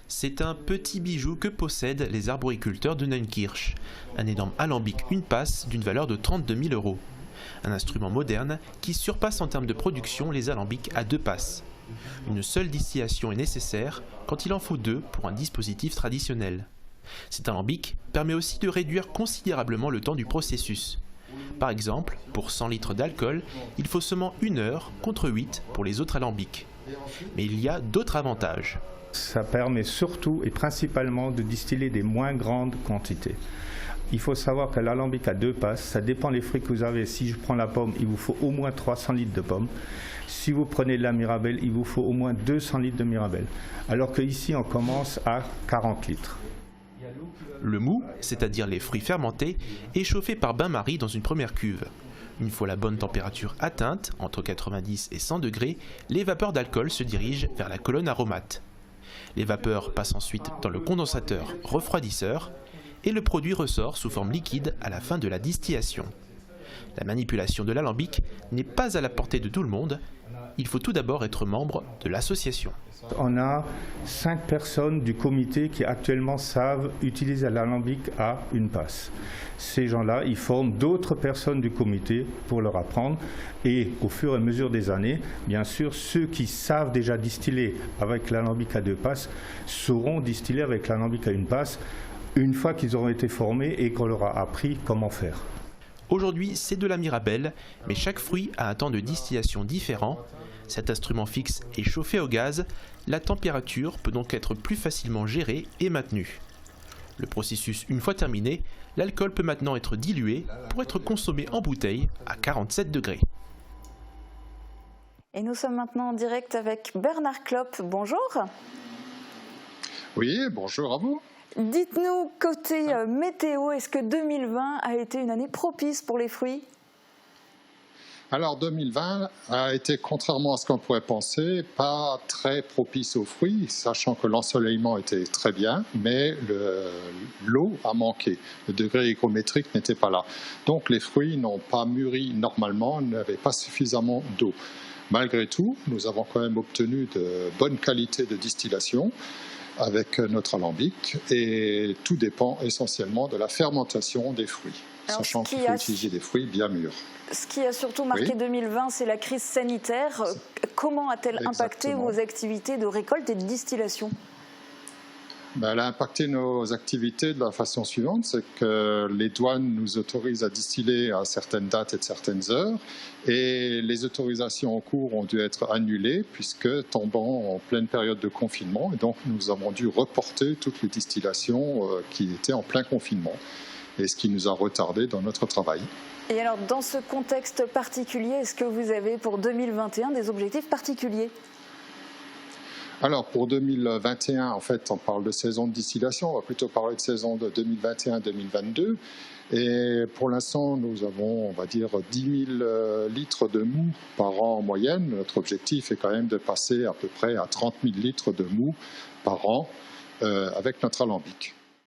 C'est un petit bijou que possèdent les arboriculteurs de Neunkirch, un énorme alambic une passe d'une valeur de 32 000 euros. Un instrument moderne qui surpasse en termes de production les alambics à 2 passes. Une seule distillation est nécessaire quand il en faut 2 pour un dispositif traditionnel. Cet alambic permet aussi de réduire considérablement le temps du processus. Par exemple, pour 100 litres d'alcool, il faut seulement 1 heure contre 8 pour les autres alambics. Mais il y a d'autres avantages. Ça permet surtout et principalement de distiller des moins grandes quantités. Il faut savoir que l'alambic à 2 passes, ça dépend des fruits que vous avez. Si je prends la pomme, il vous faut au moins 300 litres de pommes. Si vous prenez de la mirabelle, il vous faut au moins 200 litres de mirabelle. Alors qu'ici, on commence à 40 litres. Le mou, c'est-à-dire les fruits fermentés, est chauffé par bain-marie dans une première cuve. Une fois la bonne température atteinte, entre 90 et 100 degrés, les vapeurs d'alcool se dirigent vers la colonne aromate. Les vapeurs passent ensuite dans le condensateur refroidisseur et le produit ressort sous forme liquide à la fin de la distillation. La manipulation de l'alambic n'est pas à la portée de tout le monde. Il faut tout d'abord être membre de l'association. On a 5 personnes du comité qui actuellement savent utiliser l'alambic à 1 passe. Ces gens-là, ils forment d'autres personnes du comité pour leur apprendre. Et au fur et à mesure des années, bien sûr, ceux qui savent déjà distiller avec l'alambic à 2 passes sauront distiller avec l'alambic à 1 passe une fois qu'ils auront été formés et qu'on leur a appris comment faire. Aujourd'hui, c'est de la mirabelle, mais chaque fruit a un temps de distillation différent. Cet instrument fixe est chauffé au gaz, la température peut donc être plus facilement gérée et maintenue. Le processus une fois terminé, l'alcool peut maintenant être dilué pour être consommé en bouteille à 47 degrés. Et nous sommes maintenant en direct avec Bernard Klopp. Bonjour. Oui, bonjour à vous. Dites-nous, côté météo, est-ce que 2020 a été une année propice pour les fruits ? Alors 2020 a été, contrairement à ce qu'on pourrait penser, pas très propice aux fruits, sachant que l'ensoleillement était très bien, mais l'eau a manqué. Le degré hygrométrique n'était pas là. Donc les fruits n'ont pas mûri normalement, n'avaient pas suffisamment d'eau. Malgré tout, nous avons quand même obtenu de bonnes qualités de distillation avec notre alambic, et tout dépend essentiellement de la fermentation des fruits, sachant qu'il faut utiliser des fruits bien mûrs. Ce qui a surtout marqué 2020, c'est la crise sanitaire. Comment a-t-elle impacté vos activités de récolte et de distillation ? Elle a impacté nos activités de la façon suivante, c'est que les douanes nous autorisent à distiller à certaines dates et de certaines heures, et les autorisations en cours ont dû être annulées puisque tombant en pleine période de confinement, et donc nous avons dû reporter toutes les distillations qui étaient en plein confinement, et ce qui nous a retardé dans notre travail. Et alors, dans ce contexte particulier, est-ce que vous avez pour 2021 des objectifs particuliers ? Alors pour 2021, en fait, on parle de saison de distillation, on va plutôt parler de saison de 2021-2022. Et pour l'instant, nous avons, on va dire, 10 000 litres de mou par an en moyenne. Notre objectif est quand même de passer à peu près à 30 000 litres de mou par an avec notre alambic.